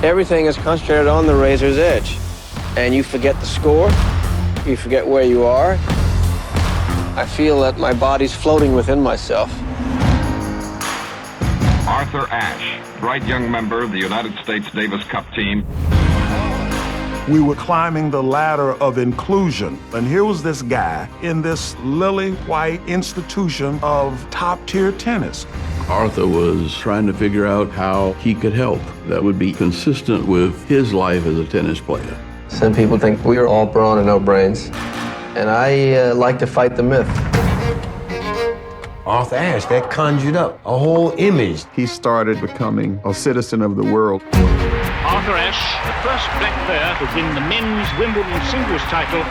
Everything is concentrated on the razor's edge. And you forget the score, you forget where you are. I feel that my body's floating within myself. Arthur Ashe, bright young member of the United States Davis Cup team. We were climbing the ladder of inclusion, and here was this guy in this lily-white institution of top-tier tennis. Arthur was trying to figure out how he could help that would be consistent with his life as a tennis player. Some people think we are all brawn and no brains, and I like to fight the myth. Arthur Ashe, that conjured up a whole image. He started becoming a citizen of the world. Arthur Ashe, the first black player to win the men's Wimbledon singles title.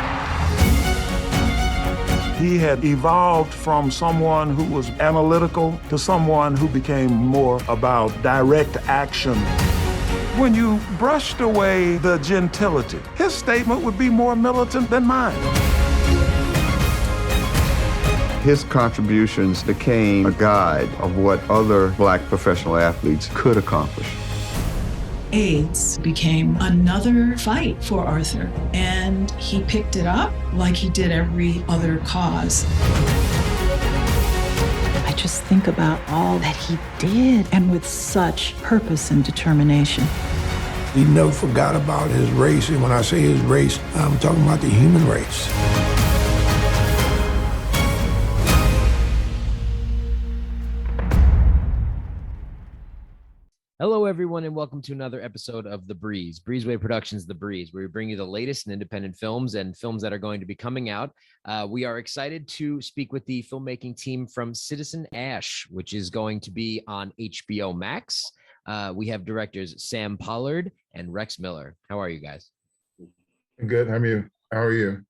He had evolved from someone who was analytical to someone who became more about direct action. When you brushed away the gentility, his statement would be more militant than mine. His contributions became a guide of what other black professional athletes could accomplish. AIDS became another fight for Arthur, and he picked it up like he did every other cause. I just think about all that he did, and with such purpose and determination. He never forgot about his race, and when I say his race, I'm talking about the human race. Hello, everyone, and welcome to another episode of The Breeze, Breezeway Productions' The Breeze, where we bring you the latest in independent films and films that are going to be coming out. We are excited to speak with the filmmaking team from Citizen Ashe, which is going to be on HBO Max. We have directors Sam Pollard and Rex Miller. How are you guys? Good. How are you?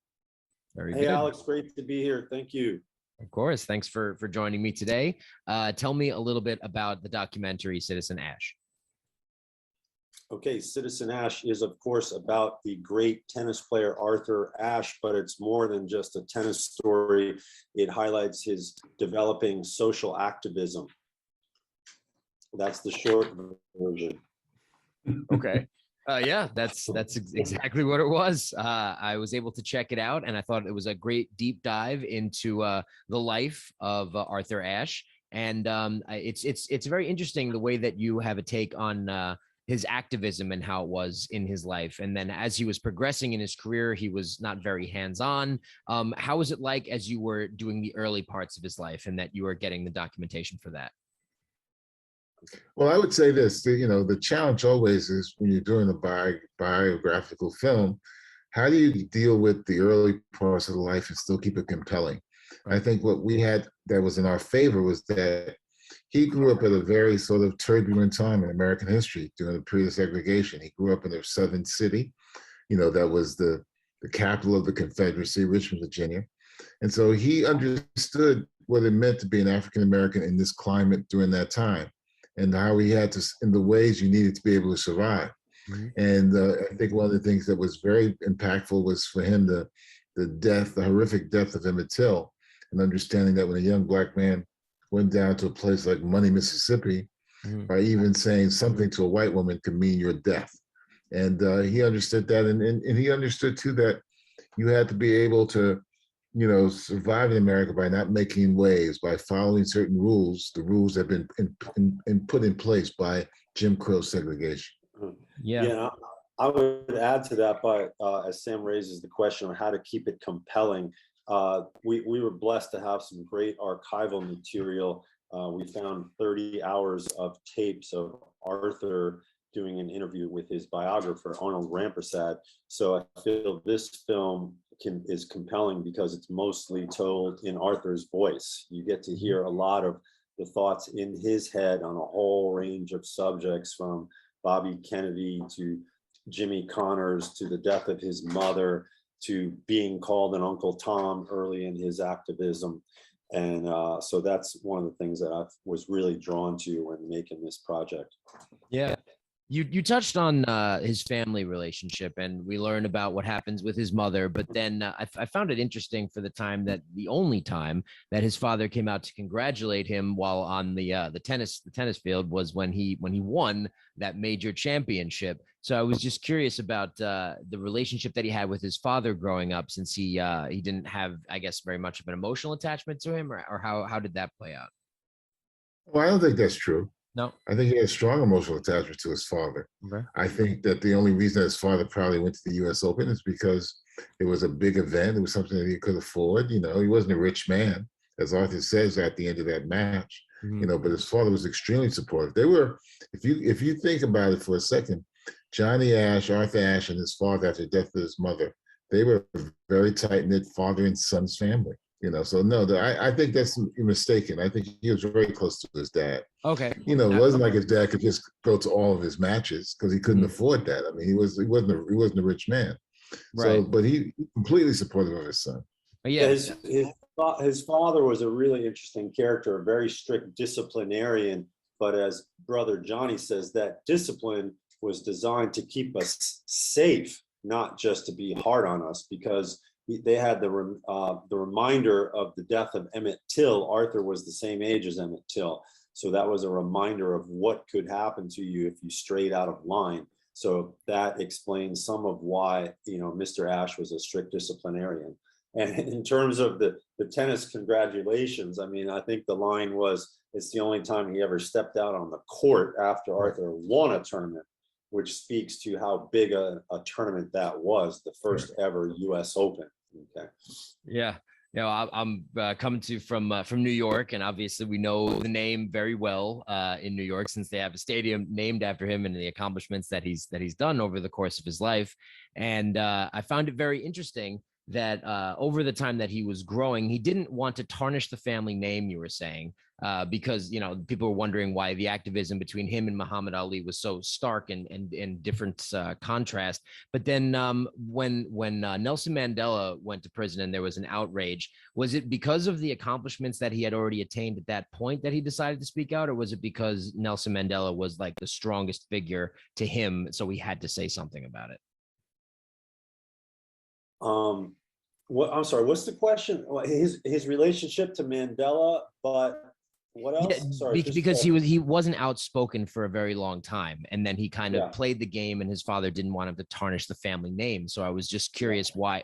Very good. Hey, Alex, great to be here. Thank you. Of course. Thanks for joining me today. Tell me a little bit about the documentary Citizen Ashe. Okay, Citizen Ashe is, of course, about the great tennis player Arthur Ashe, but it's more than just a tennis story. It highlights his developing social activism. That's the short version. Okay. Yeah, that's exactly what it was. I was able to check it out, and I thought it was a great deep dive into the life of Arthur Ashe. And it's very interesting the way that you have a take on his activism and how it was in his life. And then as he was progressing in his career, he was not very hands-on. How was it like as you were doing the early parts of his life and that you were getting the documentation for that? Well, I would say this, the challenge always is when you're doing a biographical film, how do you deal with the early parts of the life and still keep it compelling? Right. I think what we had that was in our favor was that he grew up at a very sort of turbulent time in American history during the period of segregation. He grew up in a southern city, that was the capital of the Confederacy, Richmond, Virginia. And so he understood what it meant to be an African-American in this climate during that time and how he had to, in the ways you needed to be able to survive. Mm-hmm. And I think one of the things that was very impactful was for him, the horrific death of Emmett Till, and understanding that when a young black man went down to a place like Money, Mississippi, by even saying something to a white woman could mean your death. And he understood that. And he understood, too, that you had to be able to, survive in America by not making waves, by following certain rules, the rules that have been put in place by Jim Crow segregation. Yeah, I would add to that by, as Sam raises the question on how to keep it compelling, we were blessed to have some great archival material. We found 30 hours of tapes of Arthur doing an interview with his biographer, Arnold Rampersad. So I feel this film is compelling because it's mostly told in Arthur's voice. You get to hear a lot of the thoughts in his head on a whole range of subjects, from Bobby Kennedy to Jimmy Connors to the death of his mother, to being called an Uncle Tom early in his activism. And so that's one of the things that I was really drawn to when making this project. Yeah. You touched on his family relationship, and we learned about what happens with his mother. But then I found it interesting for the only time that his father came out to congratulate him while on the tennis field was when he won that major championship. So I was just curious about the relationship that he had with his father growing up, since he didn't have, I guess, very much of an emotional attachment to him, or how did that play out? Well, I don't think that's true. No. I think he had a strong emotional attachment to his father. Okay. I think that the only reason his father probably went to the U.S. Open is because it was a big event. It was something that he could afford. You know, he wasn't a rich man, as Arthur says at the end of that match. Mm-hmm. You know, but his father was extremely supportive. They were, if you think about it for a second, Johnny Ashe, Arthur Ashe, and his father after the death of his mother, they were a very tight-knit father and son's family. You know, so no, I think that's mistaken. I think he was very close to his dad. Okay. You know, it wasn't like his dad could just go to all of his matches because he couldn't afford that. I mean, he wasn't a rich man. Right. So, but he completely supportive of his son. Yeah. His father was a really interesting character, a very strict disciplinarian. But as brother Johnny says, that discipline was designed to keep us safe, not just to be hard on us, because they had the reminder of the death of Emmett Till. Arthur was the same age as Emmett Till. So that was a reminder of what could happen to you if you strayed out of line. So that explains some of why, Mr. Ashe was a strict disciplinarian. And in terms of the tennis congratulations, I mean, I think the line was, it's the only time he ever stepped out on the court after Arthur won a tournament, which speaks to how big a tournament that was, the first ever U.S. Open. Okay. Yeah. I'm coming to you from New York, and obviously we know the name very well in New York, since they have a stadium named after him and the accomplishments that he's done over the course of his life. And I found it very interesting that over the time that he was growing, he didn't want to tarnish the family name, you were saying, because, people were wondering why the activism between him and Muhammad Ali was so stark and different contrast. But then when Nelson Mandela went to prison and there was an outrage, was it because of the accomplishments that he had already attained at that point that he decided to speak out, or was it because Nelson Mandela was like the strongest figure to him, so he had to say something about it? I'm sorry, what's the question? His relationship to Mandela, but what else? Yeah, sorry, because he wasn't outspoken for a very long time, and then he kind of played the game, and his father didn't want him to tarnish the family name. So I was just curious why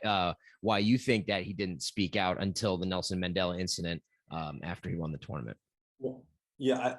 you think that he didn't speak out until the Nelson Mandela incident after he won the tournament. Well, yeah,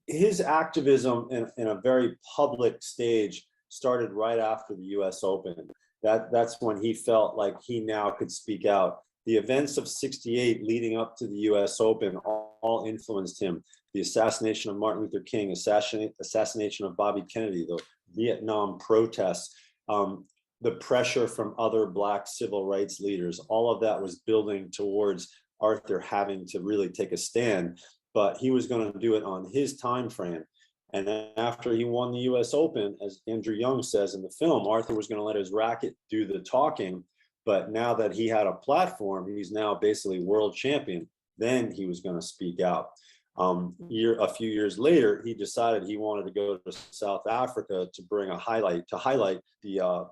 his activism in a very public stage started right after the U.S. Open. That's when he felt like he now could speak out. The events of '68 leading up to the U.S. Open all influenced him. The assassination of Martin Luther King, assassination of Bobby Kennedy, the Vietnam protests, the pressure from other Black civil rights leaders, all of that was building towards Arthur having to really take a stand. But he was going to do it on his time frame. And after he won the U.S. Open, as Andrew Young says in the film, Arthur was going to let his racket do the talking. But now that he had a platform, he's now basically world champion, then he was going to speak out. A few years later, he decided he wanted to go to South Africa to highlight the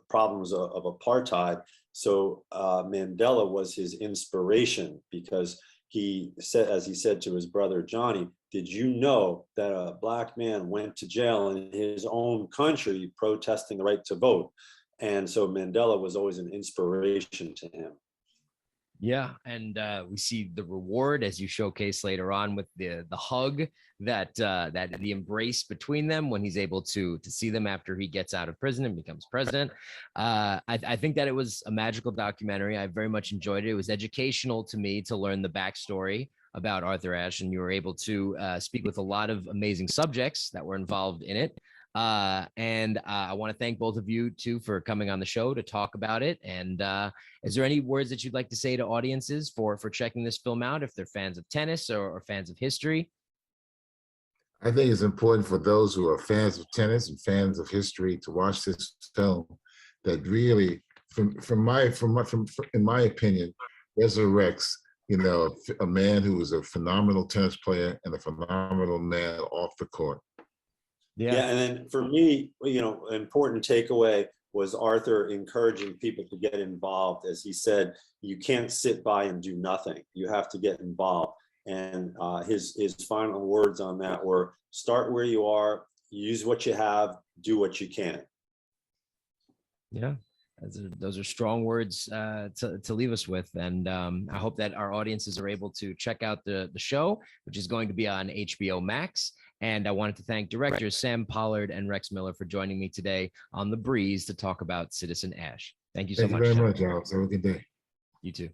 problems of apartheid. So Mandela was his inspiration, because he said, as he said to his brother Johnny, did you know that a Black man went to jail in his own country protesting the right to vote? And so Mandela was always an inspiration to him. Yeah, and we see the reward, as you showcase later on, with the hug, that the embrace between them when he's able to see them after he gets out of prison and becomes president. I think that it was a magical documentary. I very much enjoyed it. It was educational to me to learn the backstory about Arthur Ashe, and you were able to speak with a lot of amazing subjects that were involved in it. And I want to thank both of you too for coming on the show to talk about it. And is there any words that you'd like to say to audiences for checking this film out, if they're fans of tennis or fans of history? I think it's important for those who are fans of tennis and fans of history to watch this film that really, in my opinion, resurrects, a man who was a phenomenal tennis player and a phenomenal man off the court. Yeah, and then for me, an important takeaway was Arthur encouraging people to get involved. As he said, you can't sit by and do nothing. You have to get involved. And his final words on that were, start where you are, use what you have, do what you can. Yeah, those are strong words to leave us with. And I hope that our audiences are able to check out the show, which is going to be on HBO Max. And I wanted to thank directors Sam Pollard and Rex Miller for joining me today on The Breeze to talk about Citizen Ashe. Thank you so much. Thank you very much, Alex. Have a good day. You too.